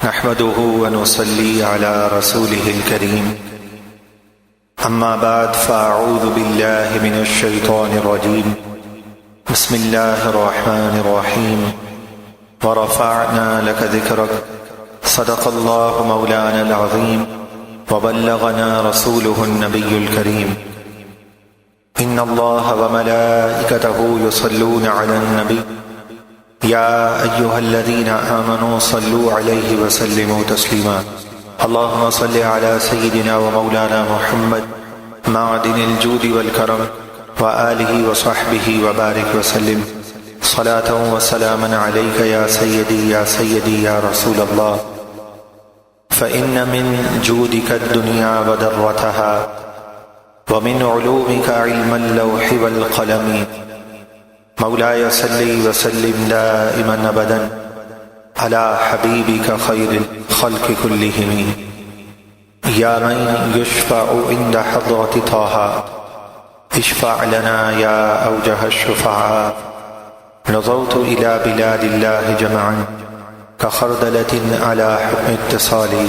نحمده ونصلي على رسوله الكريم أما بعد فأعوذ بالله من الشيطان الرجيم بسم الله الرحمن الرحيم ورفعنا لك ذكرك صدق الله مولانا العظيم وبلغنا رسوله النبي الكريم إن الله وملائكته يصلون على النبي يا أيها الذين آمنوا صلوا عليه وسلموا تسليما اللهم صل على سيدنا ومولانا محمد معدن الجود والكرم وآله وصحبه وبارك وسلم صلاة وسلاما عليك يا سيدي يا سيدي يا رسول الله فإن من جودك الدنيا وذرتها ومن علومك علم اللوح والقلم مولاي صل وسلم دائما ابدا على حبيبك خير الخلق كلهم يا من يشفع عند حضرة طه اشفع لنا يا أوجه الشفعاء نظرت إلى بلاد الله جمعا كخردلة على حكم اتصالي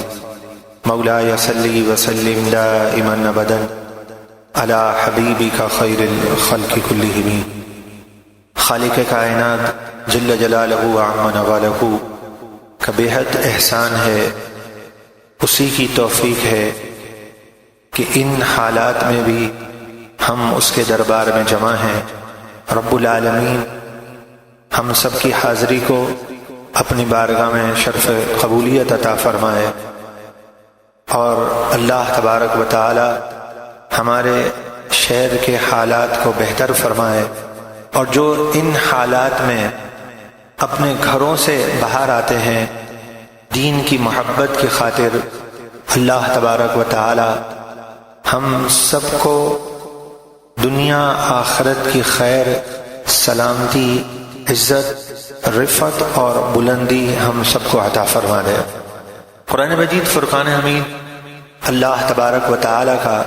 مولاي صل وسلم دائما ابدا على حبيبك خير الخلق كلهم خالق کائنات جل جلالہ وعم نوالہ کا بے حد احسان ہے، اسی کی توفیق ہے کہ ان حالات میں بھی ہم اس کے دربار میں جمع ہیں۔ رب العالمین ہم سب کی حاضری کو اپنی بارگاہ میں شرف قبولیت عطا فرمائے، اور اللہ تبارک و تعالی ہمارے شہر کے حالات کو بہتر فرمائے، اور جو ان حالات میں اپنے گھروں سے باہر آتے ہیں دین کی محبت کی خاطر، اللہ تبارک و تعالی ہم سب کو دنیا آخرت کی خیر، سلامتی، عزت، رفعت اور بلندی ہم سب کو عطا فرما دے۔ قرآن مجید فرقان حمید اللہ تبارک و تعالی کا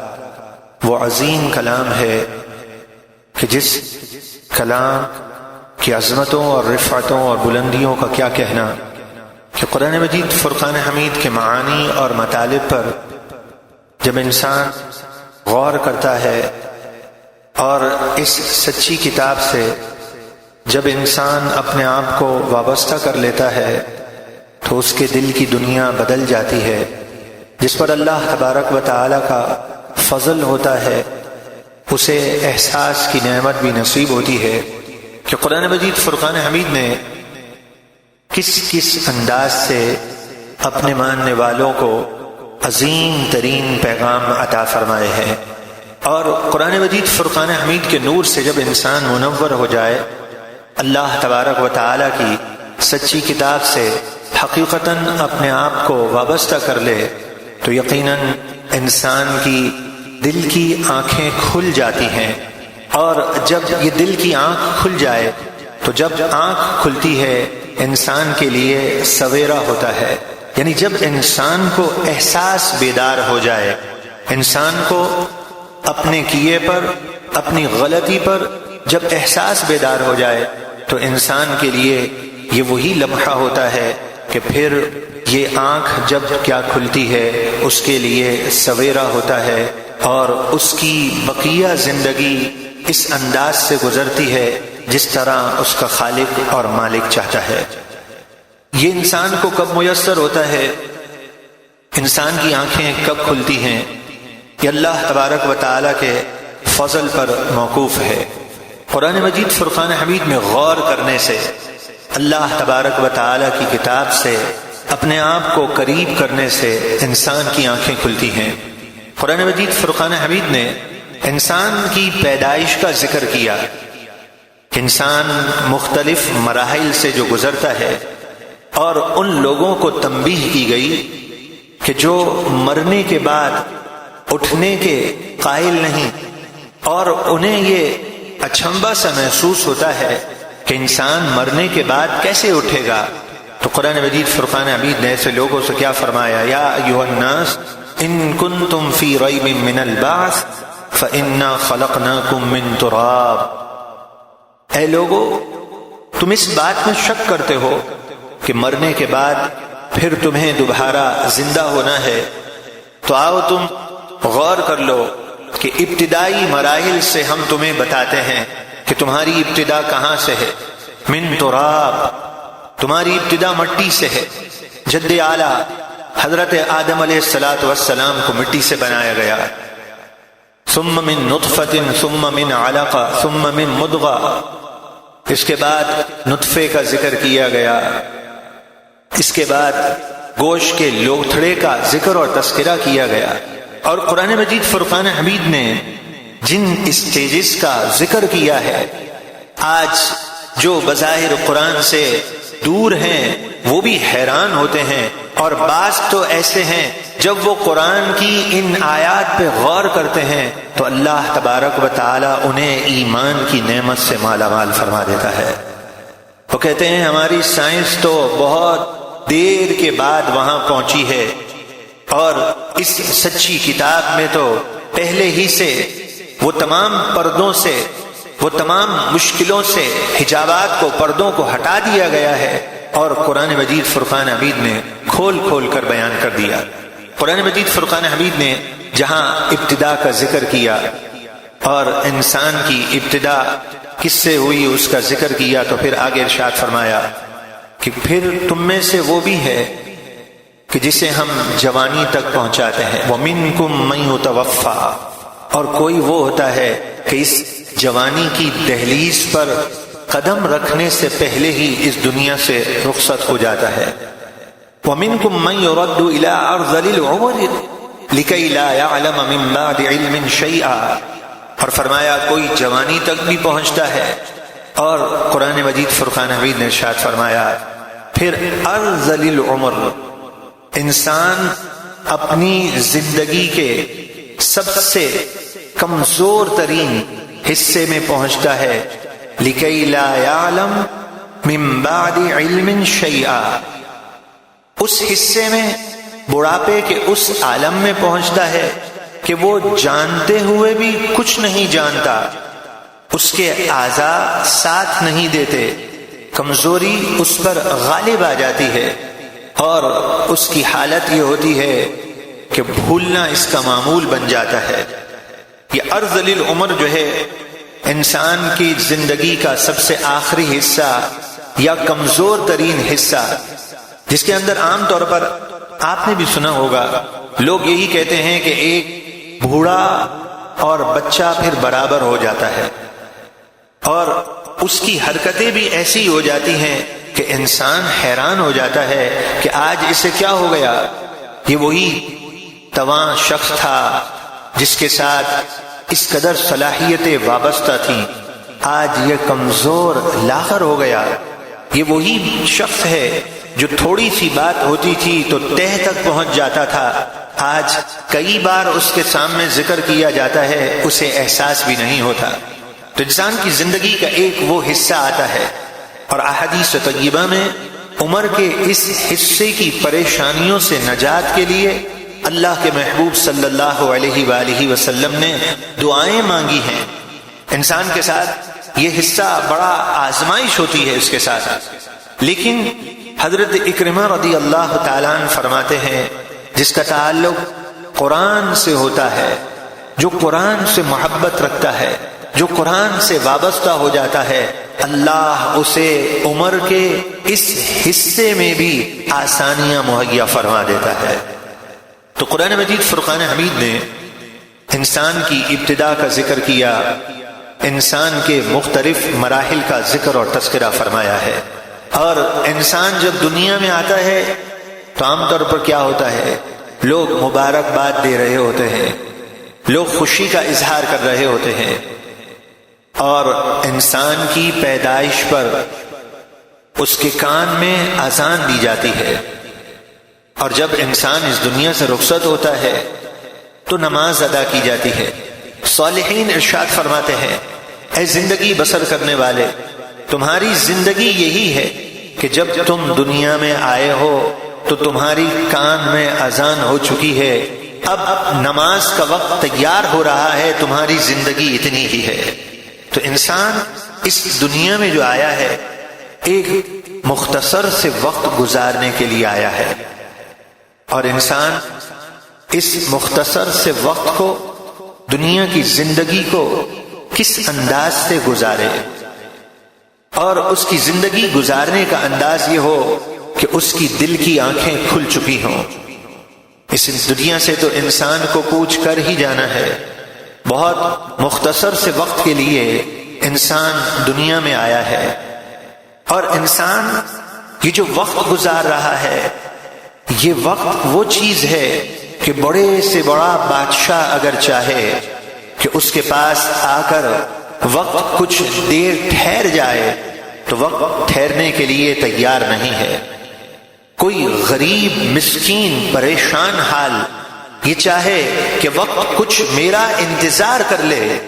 وہ عظیم کلام ہے کہ جس کلام کی عظمتوں اور رفعتوں اور بلندیوں کا کیا کہنا، کہ قرآن مجید فرقان حمید کے معانی اور مطالب پر جب انسان غور کرتا ہے اور اس سچی کتاب سے جب انسان اپنے آپ کو وابستہ کر لیتا ہے تو اس کے دل کی دنیا بدل جاتی ہے۔ جس پر اللہ تبارک و تعالی کا فضل ہوتا ہے اسے احساس کی نعمت بھی نصیب ہوتی ہے کہ قرآن مجید فرقان حمید نے کس کس انداز سے اپنے ماننے والوں کو عظیم ترین پیغام عطا فرمائے ہیں، اور قرآن مجید فرقان حمید کے نور سے جب انسان منور ہو جائے، اللہ تبارک و تعالی کی سچی کتاب سے حقیقتاً اپنے آپ کو وابستہ کر لے تو یقیناً انسان کی دل کی آنکھیں کھل جاتی ہیں، اور جب یہ دل کی آنکھ کھل جائے تو جب آنکھ کھلتی ہے انسان کے لیے سویرا ہوتا ہے، یعنی جب انسان کو احساس بیدار ہو جائے، انسان کو اپنے کیے پر، اپنی غلطی پر جب احساس بیدار ہو جائے تو انسان کے لیے یہ وہی لمحہ ہوتا ہے کہ پھر یہ آنکھ جب کیا کھلتی ہے اس کے لیے سویرا ہوتا ہے، اور اس کی بقیہ زندگی اس انداز سے گزرتی ہے جس طرح اس کا خالق اور مالک چاہتا ہے۔ یہ انسان کو کب میسر ہوتا ہے، انسان کی آنکھیں کب کھلتی ہیں، یہ اللہ تبارک و تعالی کے فضل پر موقوف ہے۔ قرآن مجید فرقان حمید میں غور کرنے سے، اللہ تبارک و تعالی کی کتاب سے اپنے آپ کو قریب کرنے سے انسان کی آنکھیں کھلتی ہیں۔ قرآن مجید فرقان حمید نے انسان کی پیدائش کا ذکر کیا، انسان مختلف مراحل سے جو گزرتا ہے، اور ان لوگوں کو تنبیہ کی گئی کہ جو مرنے کے بعد اٹھنے کے قائل نہیں، اور انہیں یہ اچنبھا سا محسوس ہوتا ہے کہ انسان مرنے کے بعد کیسے اٹھے گا، تو قرآن مجید فرقان حمید نے ایسے لوگوں سے کیا فرمایا، یا ایھا الناس ان کنتم فی ریب من البعث فانا خلقناکم من تراب، اے لوگو تم اس بات میں شک کرتے ہو کہ مرنے کے بعد پھر تمہیں دوبارہ زندہ ہونا ہے، تو آؤ تم غور کر لو کہ ابتدائی مراحل سے ہم تمہیں بتاتے ہیں کہ تمہاری ابتدا کہاں سے ہے۔ من تراب، تمہاری ابتدا مٹی سے ہے۔ جد اعلیٰ حضرت آدم علیہ السلام کو مٹی سے بنایا گیا۔ ثم من نطفۃ ثم من علقہ ثم من مضغہ، اس کے بعد نطفے کا ذکر کیا گیا، اس کے بعد گوشت کے لوتھڑے کا ذکر اور تذکرہ کیا گیا۔ اور قرآن مجید فرقان حمید نے جن اسٹیجز کا ذکر کیا ہے، آج جو بظاہر قرآن سے دور ہیں وہ بھی حیران ہوتے ہیں، اور بعض تو ایسے ہیں جب وہ قرآن کی ان آیات پہ غور کرتے ہیں تو اللہ تبارک و تعالی انہیں ایمان کی نعمت سے مالا مال فرما دیتا ہے۔ وہ کہتے ہیں ہماری سائنس تو بہت دیر کے بعد وہاں پہنچی ہے، اور اس سچی کتاب میں تو پہلے ہی سے وہ تمام پردوں سے، وہ تمام مشکلوں سے، حجابات کو، پردوں کو ہٹا دیا گیا ہے، اور قرآن مجید فرقان حمید نے کھول کھول کر بیان کر دیا۔ قرآن مجید فرقان حمید نے جہاں ابتدا کا ذکر کیا اور انسان کی ابتدا کس سے ہوئی اس کا ذکر کیا، تو پھر آگے ارشاد فرمایا کہ پھر تم میں سے وہ بھی ہے کہ جسے ہم جوانی تک پہنچاتے ہیں، وَمِنْكُمْ مَنْ يُتَوَفَّى، اور کوئی وہ ہوتا ہے کہ اس جوانی کی دہلیز پر قدم رکھنے سے پہلے ہی اس دنیا سے رخصت ہو جاتا ہے۔ وَمِنْكُمْ مَنْ يُرَدُّ إِلَىٰ أَرْذَلِ الْعُمُرِ لِكَيْ لَا يَعْلَمَ مِنْ بَعْدِ عِلْمٍ شَيْئًا، اور فرمایا کوئی جوانی تک بھی پہنچتا ہے، اور قرآن مجید فرقان حمید نے ارشاد فرمایا پھر ارذل العمر، انسان اپنی زندگی کے سب سے کمزور ترین حصے میں پہنچتا ہے، لِكَيْ لَا يَعْلَمْ مِن بَعْدِ عِلْمٍ شَيْئًا، اس حصے میں، بڑھاپے کے اس عالم میں پہنچتا ہے کہ وہ جانتے ہوئے بھی کچھ نہیں جانتا، اس کے اعضاء ساتھ نہیں دیتے، کمزوری اس پر غالب آ جاتی ہے، اور اس کی حالت یہ ہوتی ہے کہ بھولنا اس کا معمول بن جاتا ہے۔ یہ ارذل العمر جو ہے انسان کی زندگی کا سب سے آخری حصہ یا کمزور ترین حصہ، جس کے اندر عام طور پر آپ نے بھی سنا ہوگا لوگ یہی کہتے ہیں کہ ایک بوڑھا اور بچہ پھر برابر ہو جاتا ہے، اور اس کی حرکتیں بھی ایسی ہو جاتی ہیں کہ انسان حیران ہو جاتا ہے کہ آج اسے کیا ہو گیا۔ یہ وہی تواں شخص تھا جس کے ساتھ اس قدر صلاحیتیں وابستہ تھیں، آج یہ کمزور لاغر ہو گیا۔ یہ وہی شخص ہے جو تھوڑی سی بات ہوتی تھی تو تہہ تک پہنچ جاتا تھا، آج کئی بار اس کے سامنے ذکر کیا جاتا ہے اسے احساس بھی نہیں ہوتا۔ تو انسان کی زندگی کا ایک وہ حصہ آتا ہے، اور احادیث طیبہ میں عمر کے اس حصے کی پریشانیوں سے نجات کے لیے اللہ کے محبوب صلی اللہ علیہ وآلہ وسلم نے دعائیں مانگی ہیں۔ انسان کے ساتھ یہ حصہ بڑا آزمائش ہوتی ہے اس کے ساتھ، لیکن حضرت اکرمہ رضی اللہ تعالیٰ عنہ فرماتے ہیں جس کا تعلق قرآن سے ہوتا ہے، جو قرآن سے محبت رکھتا ہے، جو قرآن سے وابستہ ہو جاتا ہے، اللہ اسے عمر کے اس حصے میں بھی آسانیاں مہیا فرما دیتا ہے۔ تو قرآن مجید فرقان حمید نے انسان کی ابتدا کا ذکر کیا، انسان کے مختلف مراحل کا ذکر اور تذکرہ فرمایا ہے، اور انسان جب دنیا میں آتا ہے تو عام طور پر کیا ہوتا ہے، لوگ مبارکباد دے رہے ہوتے ہیں، لوگ خوشی کا اظہار کر رہے ہوتے ہیں، اور انسان کی پیدائش پر اس کے کان میں اذان دی جاتی ہے، اور جب انسان اس دنیا سے رخصت ہوتا ہے تو نماز ادا کی جاتی ہے۔ صالحین ارشاد فرماتے ہیں اے زندگی بسر کرنے والے، تمہاری زندگی یہی ہے کہ جب تم دنیا میں آئے ہو تو تمہاری کان میں اذان ہو چکی ہے، اب نماز کا وقت تیار ہو رہا ہے، تمہاری زندگی اتنی ہی ہے۔ تو انسان اس دنیا میں جو آیا ہے ایک مختصر سے وقت گزارنے کے لیے آیا ہے، اور انسان اس مختصر سے وقت کو، دنیا کی زندگی کو کس انداز سے گزارے، اور اس کی زندگی گزارنے کا انداز یہ ہو کہ اس کی دل کی آنکھیں کھل چکی ہوں۔ اس دنیا سے تو انسان کو کوچ کر ہی جانا ہے، بہت مختصر سے وقت کے لیے انسان دنیا میں آیا ہے، اور انسان یہ جو وقت گزار رہا ہے، یہ وقت وہ چیز ہے کہ بڑے سے بڑا بادشاہ اگر چاہے کہ اس کے پاس آ کر وقت کچھ دیر ٹھہر جائے تو وقت ٹھہرنے کے لیے تیار نہیں ہے۔ کوئی غریب مسکین پریشان حال یہ چاہے کہ وقت کچھ میرا انتظار کر لے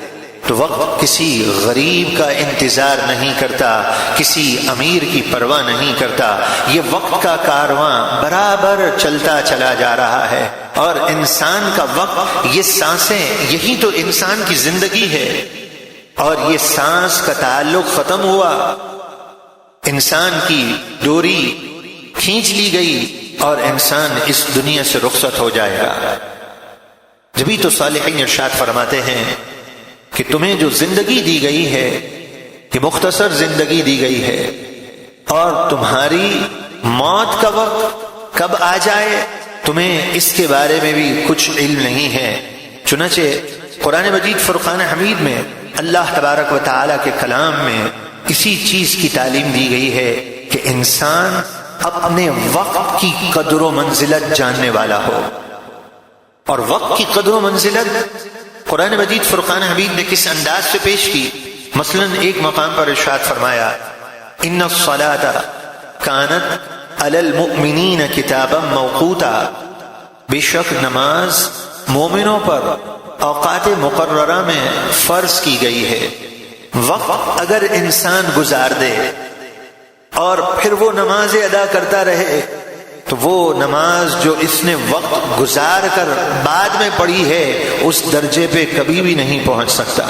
تو وقت کسی غریب کا انتظار نہیں کرتا، کسی امیر کی پرواہ نہیں کرتا۔ یہ وقت کا کارواں برابر چلتا چلا جا رہا ہے، اور انسان کا وقت، یہ سانسیں، یہی تو انسان کی زندگی ہے، اور یہ سانس کا تعلق ختم ہوا، انسان کی ڈوری کھینچ لی گئی اور انسان اس دنیا سے رخصت ہو جائے گا۔ جبھی تو صالحین ارشاد فرماتے ہیں کہ تمہیں جو زندگی دی گئی ہے یہ مختصر زندگی دی گئی ہے، اور تمہاری موت کا وقت کب آ جائے تمہیں اس کے بارے میں بھی کچھ علم نہیں ہے۔ چنانچہ قرآن مجید فرقان حمید میں اللہ تبارک و تعالیٰ کے کلام میں اسی چیز کی تعلیم دی گئی ہے کہ انسان اپنے وقت کی قدر و منزلت جاننے والا ہو، اور وقت کی قدر و منزلت قرآن مجید فرقان حمید نے کس انداز سے پیش کی۔ مثلا ایک مقام پر ارشاد فرمایا، ان الصلاۃ کانت علی المؤمنین کتابا موقوتا، بے شک نماز مومنوں پر اوقات مقررہ میں فرض کی گئی ہے۔ وقت اگر انسان گزار دے اور پھر وہ نمازیں ادا کرتا رہے تو وہ نماز جو اس نے وقت گزار کر بعد میں پڑھی ہے اس درجے پہ کبھی بھی نہیں پہنچ سکتا۔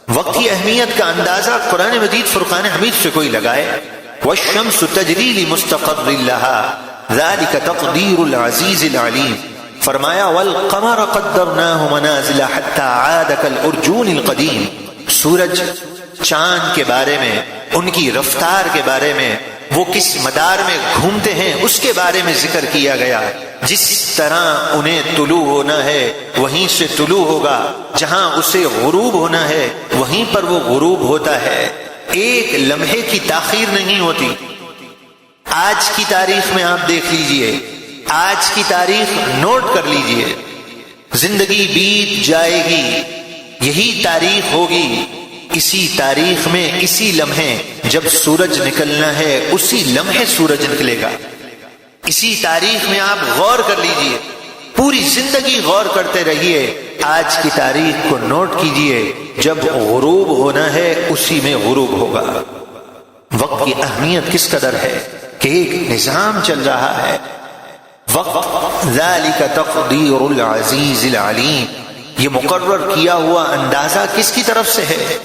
وقت کی اہمیت کا اندازہ قرآن مجید فرقان حمید سے کوئی لگائے، والشمس تجری لمستقر لها ذلك تقدیر العزیز العلیم، فرمایا والقمر قدرناہ منازل حتی عاد کالارجون القدیم، سورج چاند کے بارے میں، ان کی رفتار کے بارے میں، وہ کس مدار میں گھومتے ہیں اس کے بارے میں ذکر کیا گیا۔ جس طرح انہیں طلوع ہونا ہے وہیں سے طلوع ہوگا، جہاں اسے غروب ہونا ہے وہیں پر وہ غروب ہوتا ہے، ایک لمحے کی تاخیر نہیں ہوتی۔ آج کی تاریخ میں آپ دیکھ لیجئے، آج کی تاریخ نوٹ کر لیجئے، زندگی بیت جائے گی، یہی تاریخ ہوگی، اسی تاریخ میں اسی لمحے جب سورج نکلنا ہے اسی لمحے سورج نکلے گا۔ اسی تاریخ میں آپ غور کر لیجئے، پوری زندگی غور کرتے رہیے، آج کی تاریخ کو نوٹ کیجئے، جب غروب ہونا ہے اسی میں غروب ہوگا۔ وقت کی اہمیت کس قدر ہے کہ ایک نظام چل رہا ہے۔ وقت ذالک تقدیر العزیز العلیم، یہ مقرر کیا ہوا اندازہ کس کی طرف سے ہے؟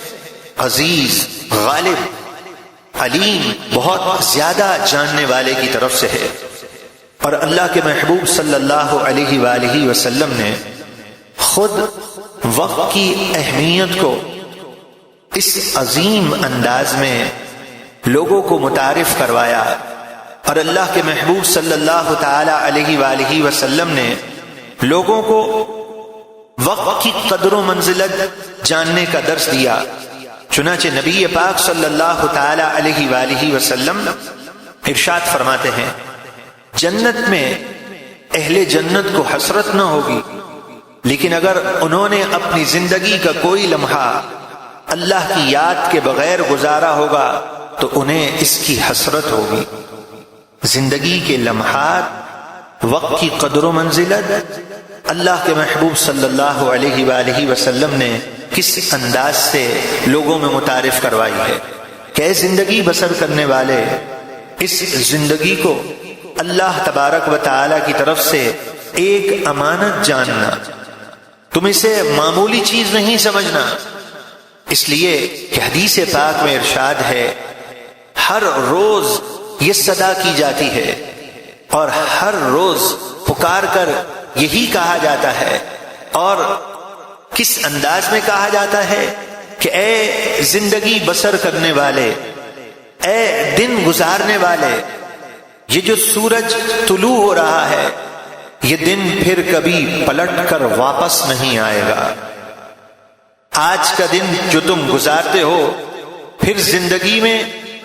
عزیز، غالب، علیم، بہت زیادہ جاننے والے کی طرف سے ہے۔ اور اللہ کے محبوب صلی اللہ علیہ وآلہ وسلم نے خود وقت کی اہمیت کو اس عظیم انداز میں لوگوں کو متعارف کروایا، اور اللہ کے محبوب صلی اللہ تعالی علیہ وآلہ وسلم نے لوگوں کو وقت کی قدر و منزلت جاننے کا درس دیا۔ چنانچہ نبی پاک صلی اللہ تعالی علیہ وآلہ وسلم ارشاد فرماتے ہیں، جنت میں اہل جنت کو حسرت نہ ہوگی، لیکن اگر انہوں نے اپنی زندگی کا کوئی لمحہ اللہ کی یاد کے بغیر گزارا ہوگا تو انہیں اس کی حسرت ہوگی۔ زندگی کے لمحات، وقت کی قدر و منزلت اللہ کے محبوب صلی اللہ علیہ وآلہ وسلم نے کس انداز سے لوگوں میں متعارف کروائی ہے کہ زندگی بسر کرنے والے، اس زندگی کو اللہ تبارک و تعالی کی طرف سے ایک امانت جاننا، تم اسے معمولی چیز نہیں سمجھنا، اس لیے کہ حدیث پاک میں ارشاد ہے ہر روز یہ صدا کی جاتی ہے اور ہر روز پکار کر یہی کہا جاتا ہے. اور کس انداز میں کہا جاتا ہے کہ اے زندگی بسر کرنے والے، اے دن گزارنے والے، یہ جو سورج طلوع ہو رہا ہے یہ دن پھر کبھی پلٹ کر واپس نہیں آئے گا. آج کا دن جو تم گزارتے ہو پھر زندگی میں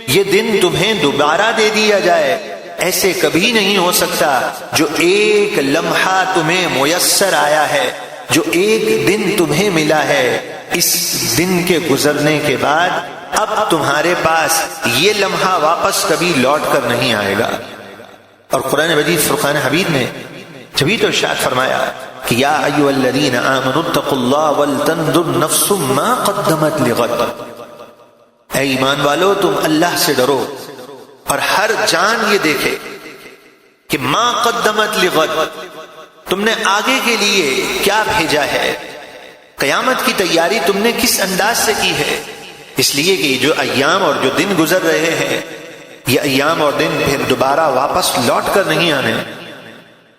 یہ دن تمہیں دوبارہ دے دیا جائے، ایسے کبھی نہیں ہو سکتا. جو ایک لمحہ تمہیں میسر آیا ہے، جو ایک دن تمہیں ملا ہے، اس دن کے گزرنے کے بعد اب تمہارے پاس یہ لمحہ واپس کبھی لوٹ کر نہیں آئے گا. اور قرآن مجید فرقان حمید میں جبھی تو ارشاد فرمایا کہ یا ایھا الذین آمنوا اتقوا اللہ ولتنظر نفس ما قدمت لغد. اے ایمان والو تم اللہ سے ڈرو اور ہر جان یہ دیکھے کہ ما قدمت لغد، تم نے آگے کے لیے کیا بھیجا ہے، قیامت کی تیاری تم نے کس انداز سے کی ہے. اس لیے کہ جو ایام اور جو دن گزر رہے ہیں یہ ایام اور دن پھر دوبارہ واپس لوٹ کر نہیں آنے.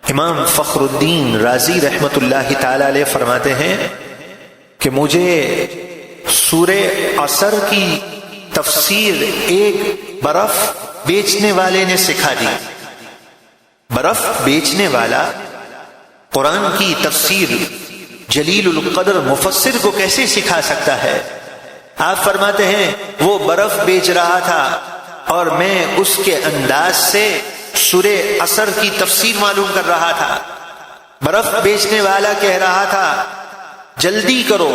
امام فخر الدین رازی رحمت اللہ تعالی علیہ فرماتے ہیں کہ مجھے سورہ عصر کی تفسیر ایک برف بیچنے والے نے سکھا دی. برف بیچنے والا قرآن کی تفسیر جلیل القدر مفسر کو کیسے سکھا سکتا ہے؟ آپ فرماتے ہیں وہ برف بیچ رہا تھا اور میں اس کے انداز سے سورہ عصر کی تفسیر معلوم کر رہا تھا. برف بیچنے والا کہہ رہا تھا جلدی کرو،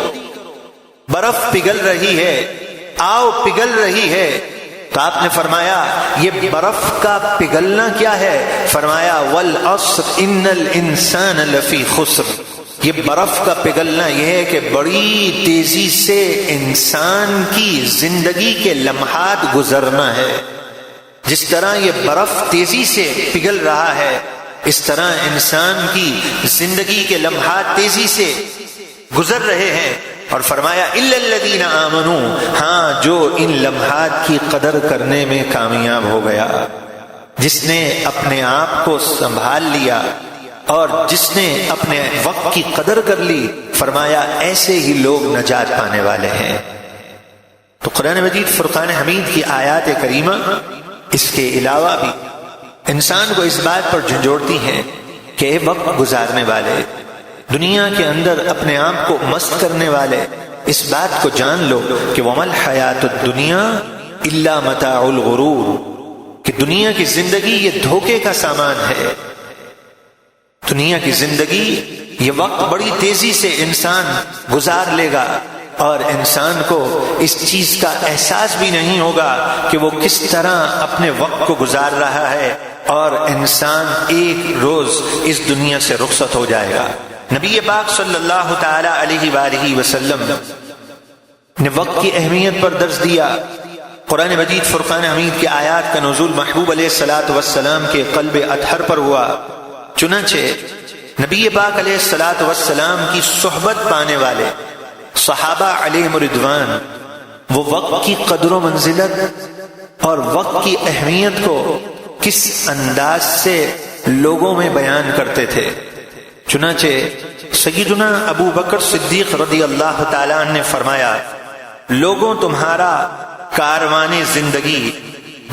برف پگھل رہی ہے، آؤ پگھل رہی ہے. تو آپ نے فرمایا یہ برف کا پگھلنا کیا ہے؟ فرمایا والعصر ان الانسان لفی خسر. یہ برف کا پگھلنا یہ ہے کہ بڑی تیزی سے انسان کی زندگی کے لمحات گزرنا ہے. جس طرح یہ برف تیزی سے پگھل رہا ہے اس طرح انسان کی زندگی کے لمحات تیزی سے گزر رہے ہیں. اور فرمایا الا الذین آمنوا، ہاں جو ان لمحات کی قدر کرنے میں کامیاب ہو گیا، جس نے اپنے آپ کو سنبھال لیا اور جس نے اپنے وقت کی قدر کر لی، فرمایا ایسے ہی لوگ نجات پانے والے ہیں. تو قرآن مجید فرقان حمید کی آیات کریمہ اس کے علاوہ بھی انسان کو اس بات پر جھنجھوڑتی ہیں کہ اے وقت گزارنے والے، دنیا کے اندر اپنے آپ کو مست کرنے والے، اس بات کو جان لو کہ وَمَا الْحَيَاةُ الدُّنْيَا إِلَّا مَتَاعُ الْغُرُورِ، کہ دنیا کی زندگی یہ دھوکے کا سامان ہے. دنیا کی زندگی یہ وقت بڑی تیزی سے انسان گزار لے گا اور انسان کو اس چیز کا احساس بھی نہیں ہوگا کہ وہ کس طرح اپنے وقت کو گزار رہا ہے، اور انسان ایک روز اس دنیا سے رخصت ہو جائے گا. نبی پاک صلی اللہ تعالی علیہ وآلہ وسلم نے وقت کی اہمیت پر درس دیا. قرآن مجید فرقان حمید کی آیات کا نزول محبوب علیہ الصلوۃ والسلام کے قلب اطہر پر ہوا. چنانچہ نبی پاک علیہ الصلوۃ والسلام کی صحبت پانے والے صحابہ علیہم رضوان وہ وقت کی قدر و منزلت اور وقت کی اہمیت کو کس انداز سے لوگوں میں بیان کرتے تھے. چنانچہ سیدنا ابو بکر صدیق رضی اللہ تعالیٰ عنہ نے فرمایا لوگوں تمہارا کاروان زندگی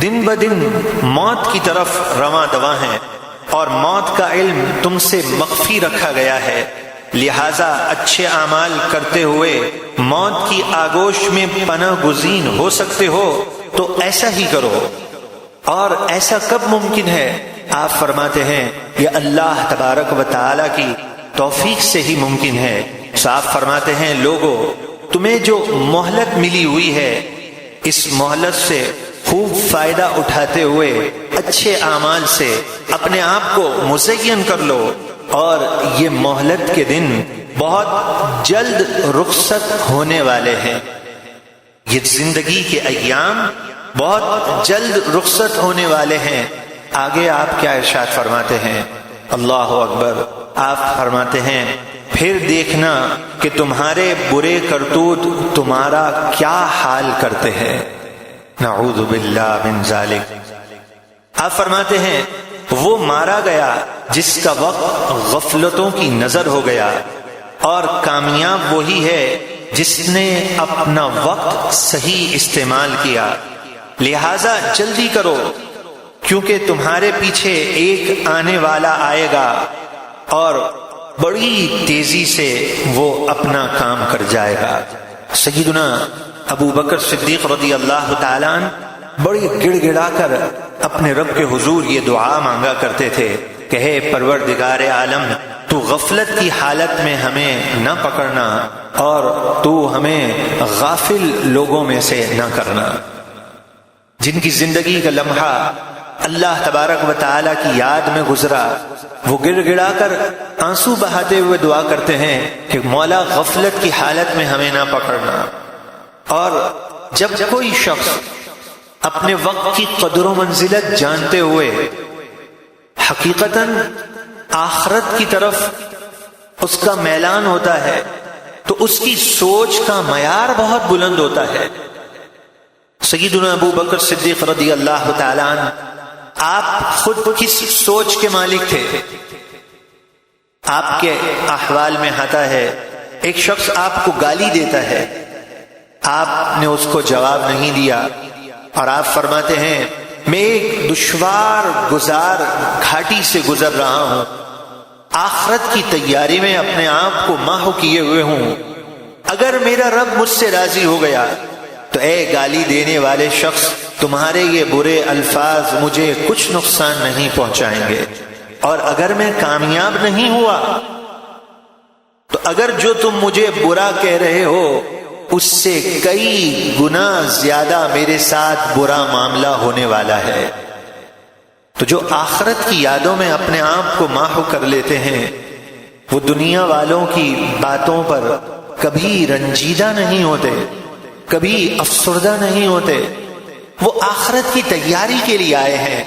دن بدن موت کی طرف رواں دواں ہے اور موت کا علم تم سے مخفی رکھا گیا ہے، لہذا اچھے اعمال کرتے ہوئے موت کی آگوش میں پناہ گزین ہو سکتے ہو تو ایسا ہی کرو. اور ایسا کب ممکن ہے؟ آپ فرماتے ہیں یہ اللہ تبارک و تعالی کی توفیق سے ہی ممکن ہے. آپ فرماتے ہیں لوگوں تمہیں جو مہلت ملی ہوئی ہے اس مہلت سے خوب فائدہ اٹھاتے ہوئے اچھے اعمال سے اپنے آپ کو مزین کر لو، اور یہ مہلت کے دن بہت جلد رخصت ہونے والے ہیں. یہ زندگی کے ایام بہت جلد رخصت ہونے والے ہیں. آگے آپ کیا ارشاد فرماتے ہیں؟ اللہ اکبر. آپ فرماتے ہیں پھر دیکھنا کہ تمہارے برے کرتوت تمہارا کیا حال کرتے ہیں. نعوذ باللہ من ذالک. آپ فرماتے ہیں وہ مارا گیا جس کا وقت غفلتوں کی نظر ہو گیا، اور کامیاب وہی ہے جس نے اپنا وقت صحیح استعمال کیا۔ لہذا جلدی کرو، کیونکہ تمہارے پیچھے ایک آنے والا آئے گا اور بڑی تیزی سے وہ اپنا کام کر جائے گا۔ سیدنا ابو بکر صدیق رضی اللہ تعالیٰ عنہ بڑی گڑ گڑا کر اپنے رب کے حضور یہ دعا مانگا کرتے تھے کہ اے پروردگار عالم، تو غفلت کی حالت میں ہمیں نہ پکڑنا اور تو ہمیں غافل لوگوں میں سے نہ کرنا، جن کی زندگی کا لمحہ اللہ تبارک و تعالیٰ کی یاد میں گزرا، وہ گڑ گڑا کر آنسو بہاتے ہوئے دعا کرتے ہیں کہ مولا غفلت کی حالت میں ہمیں نہ پکڑنا۔ اور جب کوئی شخص اپنے وقت کی قدر و منزلت جانتے ہوئے حقیقتاً آخرت کی طرف اس کا میلان ہوتا ہے تو اس کی سوچ کا معیار بہت بلند ہوتا ہے۔ سیدنا ابو بکر صدیق رضی اللہ تعالیٰ عنہ آپ خود کس سوچ کے مالک تھے؟ آپ کے احوال میں آتا ہے ایک شخص آپ کو گالی دیتا ہے، آپ نے اس کو جواب نہیں دیا، اور آپ فرماتے ہیں میں ایک دشوار گزار گھاٹی سے گزر رہا ہوں، آخرت کی تیاری میں اپنے آپ کو ماہو کیے ہوئے ہوں، اگر میرا رب مجھ سے راضی ہو گیا تو اے گالی دینے والے شخص، تمہارے یہ برے الفاظ مجھے کچھ نقصان نہیں پہنچائیں گے، اور اگر میں کامیاب نہیں ہوا تو اگر جو تم مجھے برا کہہ رہے ہو اس سے کئی گنا زیادہ میرے ساتھ برا معاملہ ہونے والا ہے۔ تو جو آخرت کی یادوں میں اپنے آپ کو ماہو کر لیتے ہیں وہ دنیا والوں کی باتوں پر کبھی رنجیدہ نہیں ہوتے، کبھی افسردہ نہیں ہوتے، وہ آخرت کی تیاری کے لیے آئے ہیں۔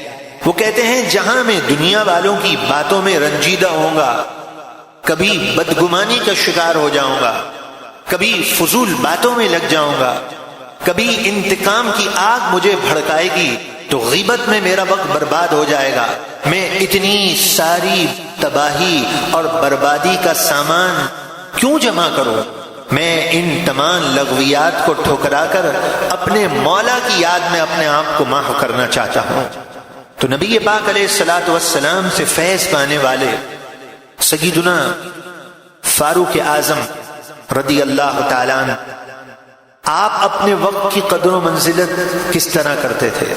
وہ کہتے ہیں جہاں میں دنیا والوں کی باتوں میں رنجیدہ ہوں گا، کبھی بدگمانی کا شکار ہو جاؤں گا، کبھی فضول باتوں میں لگ جاؤں گا، کبھی انتقام کی آگ مجھے بھڑکائے گی تو غیبت میں میرا وقت برباد ہو جائے گا، میں اتنی ساری تباہی اور بربادی کا سامان کیوں جمع کروں؟ میں ان تمام لغویات کو ٹھکرا کر اپنے مولا کی یاد میں اپنے آپ کو محو کرنا چاہتا ہوں۔ تو نبی پاک علیہ الصلوۃ والسلام سے فیض پانے والے سیدنا فاروق اعظم رضی اللہ تعالیٰ عنہ، آپ اپنے وقت کی قدر و منزلت کس طرح کرتے تھے؟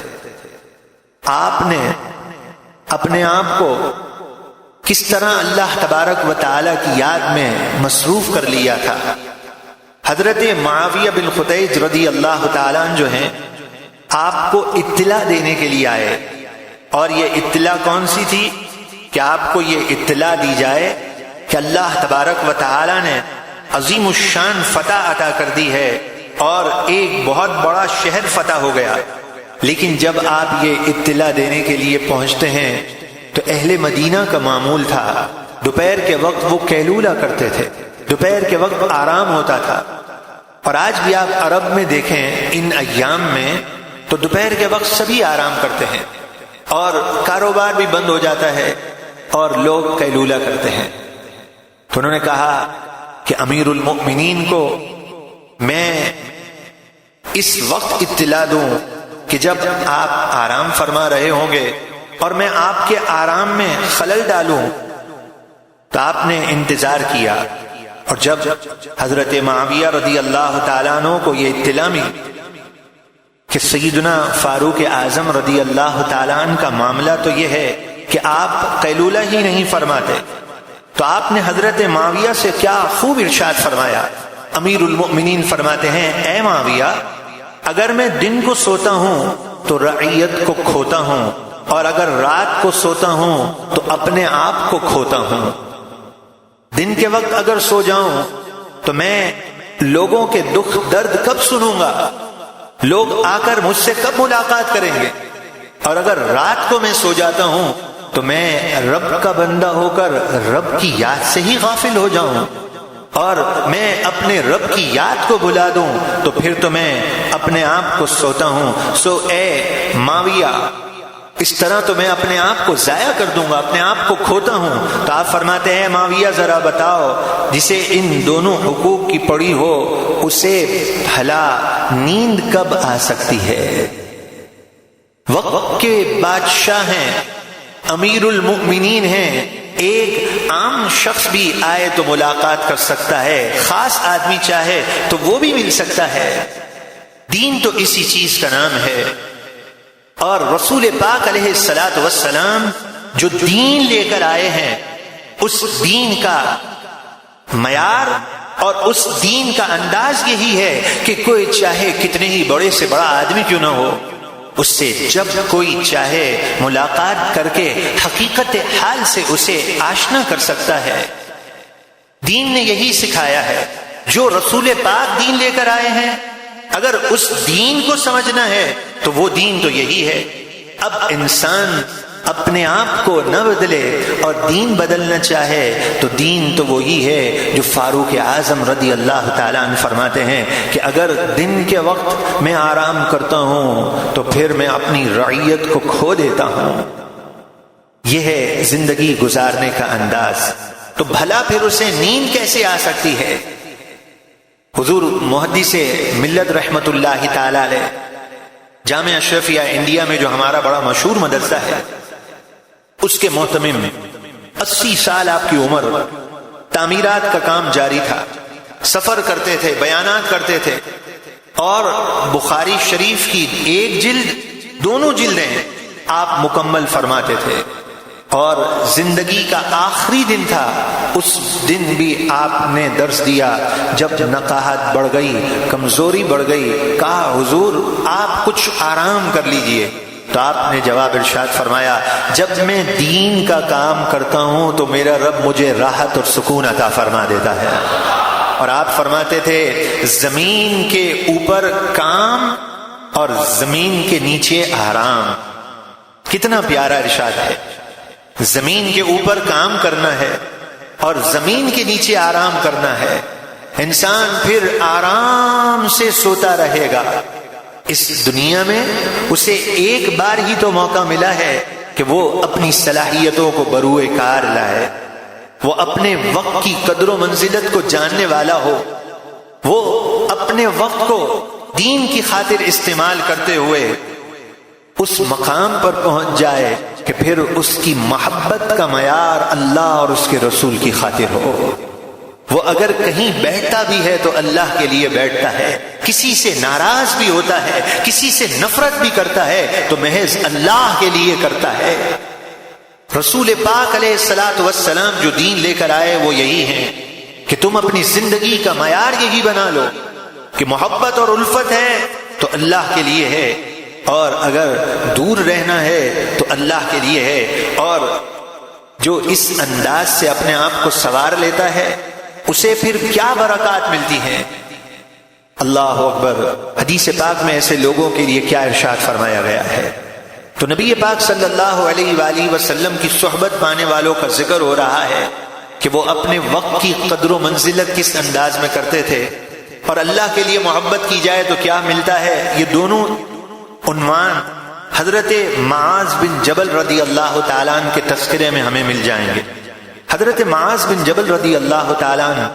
آپ نے اپنے آپ کو کس طرح اللہ تبارک و تعالیٰ کی یاد میں مصروف کر لیا تھا؟ حضرت معاویہ بن خطیج رضی اللہ تعالیٰ عنہ جو ہیں، آپ کو اطلاع دینے کے لیے آئے، اور یہ اطلاع کون سی تھی کہ آپ کو یہ اطلاع دی جائے کہ اللہ تبارک و تعالیٰ نے عظیم الشان فتح عطا کر دی ہے اور ایک بہت بڑا شہر فتح ہو گیا۔ لیکن جب آپ یہ اطلاع دینے کے لیے پہنچتے ہیں تو اہل مدینہ کا معمول تھا دوپہر کے وقت وہ قیلولہ کرتے تھے، دوپہر کے وقت آرام ہوتا تھا، اور آج بھی آپ عرب میں دیکھیں ان ایام میں تو دوپہر کے وقت سبھی آرام کرتے ہیں اور کاروبار بھی بند ہو جاتا ہے اور لوگ قیلولہ کرتے ہیں۔ تو انہوں نے کہا کہ امیر المؤمنین کو میں اس وقت اطلاع دوں کہ جب آپ آرام فرما رہے ہوں گے اور میں آپ کے آرام میں خلل ڈالوں۔ تو آپ نے انتظار کیا، اور جب حضرت معاویہ رضی اللہ تعالیٰ عنہ کو یہ اطلاع ملی کہ سیدنا فاروق اعظم رضی اللہ تعالیٰ عنہ کا معاملہ تو یہ ہے کہ آپ قیلولہ ہی نہیں فرماتے، تو آپ نے حضرت معاویہ سے کیا خوب ارشاد فرمایا۔ امیر المؤمنین فرماتے ہیں اے معاویہ، اگر میں دن کو سوتا ہوں تو رعیت کو کھوتا ہوں، اور اگر رات کو سوتا ہوں تو اپنے آپ کو کھوتا ہوں۔ دن کے وقت اگر سو جاؤں تو میں لوگوں کے دکھ درد کب سنوں گا، لوگ آ کر مجھ سے کب ملاقات کریں گے، اور اگر رات کو میں سو جاتا ہوں تو میں رب کا بندہ ہو کر رب کی یاد سے ہی غافل ہو جاؤں، اور میں اپنے رب کی یاد کو بھلا دوں تو پھر تو میں اپنے آپ کو سوتا ہوں۔ سو اے معاویہ، اس طرح تو میں اپنے آپ کو ضائع کر دوں گا، اپنے آپ کو کھوتا ہوں۔ تو آپ فرماتے ہیں معاویہ ذرا بتاؤ، جسے ان دونوں حقوق کی پڑی ہو اسے بھلا نیند کب آ سکتی ہے؟ وقت کے بادشاہ ہیں، امیر المؤمنین ہیں، ایک عام شخص بھی آئے تو ملاقات کر سکتا ہے، خاص آدمی چاہے تو وہ بھی مل سکتا ہے۔ دین تو اسی چیز کا نام ہے، اور رسول پاک علیہ الصلوۃ والسلام جو دین لے کر آئے ہیں، اس دین کا معیار اور اس دین کا انداز یہی ہے کہ کوئی چاہے کتنے ہی بڑے سے بڑا آدمی کیوں نہ ہو، اس سے جب کوئی چاہے ملاقات کر کے حقیقت حال سے اسے آشنا کر سکتا ہے۔ دین نے یہی سکھایا ہے، جو رسول پاک دین لے کر آئے ہیں، اگر اس دین کو سمجھنا ہے تو وہ دین تو یہی ہے۔ اب انسان اپنے آپ کو نہ بدلے اور دین بدلنا چاہے تو دین تو وہی ہے جو فاروق اعظم رضی اللہ تعالیٰ عنہ فرماتے ہیں کہ اگر دن کے وقت میں آرام کرتا ہوں تو پھر میں اپنی رعیت کو کھو دیتا ہوں۔ یہ ہے زندگی گزارنے کا انداز، تو بھلا پھر اسے نیند کیسے آ سکتی ہے؟ حضور محدث ملت رحمت اللہ تعالی علیہ جامعہ اشرفیہ انڈیا میں جو ہمارا بڑا مشہور مدرسہ ہے، اس کے محتمم میں 80 سال آپ کی عمر، تعمیرات کا کام جاری تھا، سفر کرتے تھے، بیانات کرتے تھے، اور بخاری شریف کی ایک جلد، دونوں جلدیں آپ مکمل فرماتے تھے، اور زندگی کا آخری دن تھا، اس دن بھی آپ نے درس دیا۔ جب نقاہت بڑھ گئی، کمزوری بڑھ گئی، کہا حضور آپ کچھ آرام کر لیجئے، تو آپ نے جواب ارشاد فرمایا جب میں دین کا کام کرتا ہوں تو میرا رب مجھے راحت اور سکون عطا فرما دیتا ہے۔ اور آپ فرماتے تھے زمین کے اوپر کام اور زمین کے نیچے آرام۔ کتنا پیارا ارشاد ہے، زمین کے اوپر کام کرنا ہے اور زمین کے نیچے آرام کرنا ہے۔ انسان پھر آرام سے سوتا رہے گا۔ اس دنیا میں اسے ایک بار ہی تو موقع ملا ہے کہ وہ اپنی صلاحیتوں کو بروئے کار لائے، وہ اپنے وقت کی قدر و منزلت کو جاننے والا ہو، وہ اپنے وقت کو دین کی خاطر استعمال کرتے ہوئے اس مقام پر پہنچ جائے کہ پھر اس کی محبت کا معیار اللہ اور اس کے رسول کی خاطر ہو۔ وہ اگر کہیں بیٹھتا بھی ہے تو اللہ کے لیے بیٹھتا ہے، کسی سے ناراض بھی ہوتا ہے، کسی سے نفرت بھی کرتا ہے تو محض اللہ کے لیے کرتا ہے۔ رسول پاک علیہ الصلوۃ والسلام جو دین لے کر آئے وہ یہی ہے کہ تم اپنی زندگی کا معیار یہی بنا لو کہ محبت اور الفت ہے تو اللہ کے لیے ہے، اور اگر دور رہنا ہے تو اللہ کے لیے ہے۔ اور جو اس انداز سے اپنے آپ کو سنوار لیتا ہے اسے پھر کیا برکات ملتی ہیں۔ اللہ اکبر۔ حدیث پاک میں ایسے لوگوں کے لیے کیا ارشاد فرمایا گیا ہے۔ تو نبی پاک صلی اللہ علیہ وآلہ وسلم کی صحبت پانے والوں کا ذکر ہو رہا ہے کہ وہ اپنے وقت کی قدر و منزلت کس انداز میں کرتے تھے، اور اللہ کے لیے محبت کی جائے تو کیا ملتا ہے۔ یہ دونوں عنوان حضرت معاذ بن جبل رضی اللہ تعالیٰ عنہ کے تذکرے میں ہمیں مل جائیں گے۔ حضرت معاذ بن جبل رضی اللہ تعالیٰ عنہ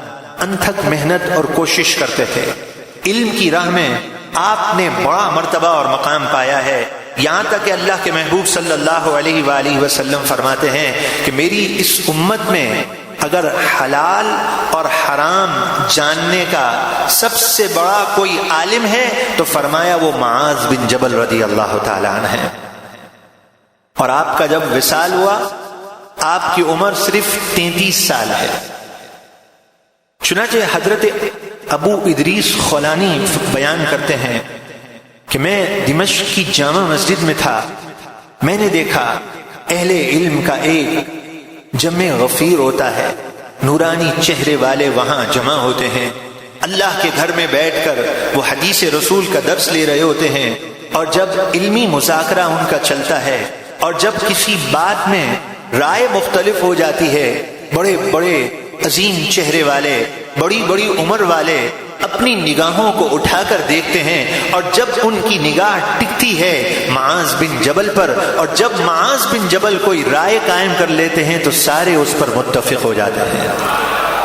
انتھک محنت اور کوشش کرتے تھے، علم کی راہ میں آپ نے بڑا مرتبہ اور مقام پایا ہے، یہاں تک کہ اللہ کے محبوب صلی اللہ علیہ وآلہ وسلم فرماتے ہیں کہ میری اس امت میں اگر حلال اور حرام جاننے کا سب سے بڑا کوئی عالم ہے تو فرمایا وہ معاذ بن جبل رضی اللہ تعالیٰ عنہ ہے۔ اور آپ کا جب وصال ہوا آپ کی عمر صرف 33 سال ہے۔ چنانچہ حضرت ابو ادریس خولانی بیان کرتے ہیں کہ میں دمشق کی جامع مسجد میں تھا، میں نے دیکھا اہل علم کا ایک جمع غفیر ہوتا ہے، نورانی چہرے والے وہاں جمع ہوتے ہیں، اللہ کے گھر میں بیٹھ کر وہ حدیث رسول کا درس لے رہے ہوتے ہیں، اور جب علمی مذاکرہ ان کا چلتا ہے اور جب کسی بات میں رائے مختلف ہو جاتی ہے، بڑے بڑے عظیم چہرے والے، بڑی بڑی عمر والے اپنی نگاہوں کو اٹھا کر دیکھتے ہیں، اور جب ان کی نگاہ ٹکتی ہے معاذ بن جبل پر، اور جب معاذ بن جبل کوئی رائے قائم کر لیتے ہیں تو سارے اس پر متفق ہو جاتے ہیں۔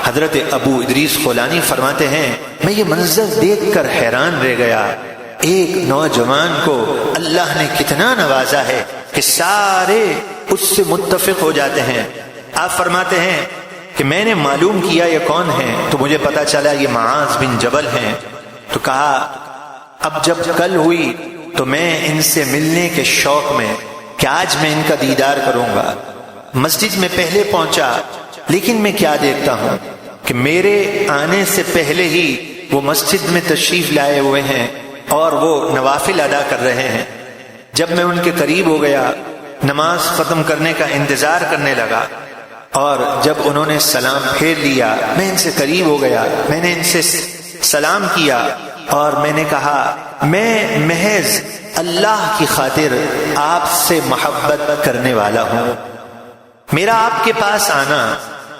حضرت ابو ادریس خولانی فرماتے ہیں میں یہ منظر دیکھ کر حیران رہ گیا، ایک نوجوان کو اللہ نے کتنا نوازا ہے کہ سارے اس سے متفق ہو جاتے ہیں۔ آپ فرماتے ہیں کہ میں نے معلوم کیا یہ کون ہیں، تو مجھے پتا چلا یہ معاذ بن جبل ہیں۔ تو کہا اب جب کل ہوئی تو میں ان سے ملنے کے شوق میں کہ آج میں ان کا دیدار کروں گا، مسجد میں پہلے پہنچا، لیکن میں کیا دیکھتا ہوں کہ میرے آنے سے پہلے ہی وہ مسجد میں تشریف لائے ہوئے ہیں اور وہ نوافل ادا کر رہے ہیں۔ جب میں ان کے قریب ہو گیا، نماز ختم کرنے کا انتظار کرنے لگا، اور جب انہوں نے سلام پھیر لیا میں ان سے قریب ہو گیا، میں نے ان سے سلام کیا اور میں نے کہا میں محض اللہ کی خاطر آپ سے محبت کرنے والا ہوں، میرا آپ کے پاس آنا،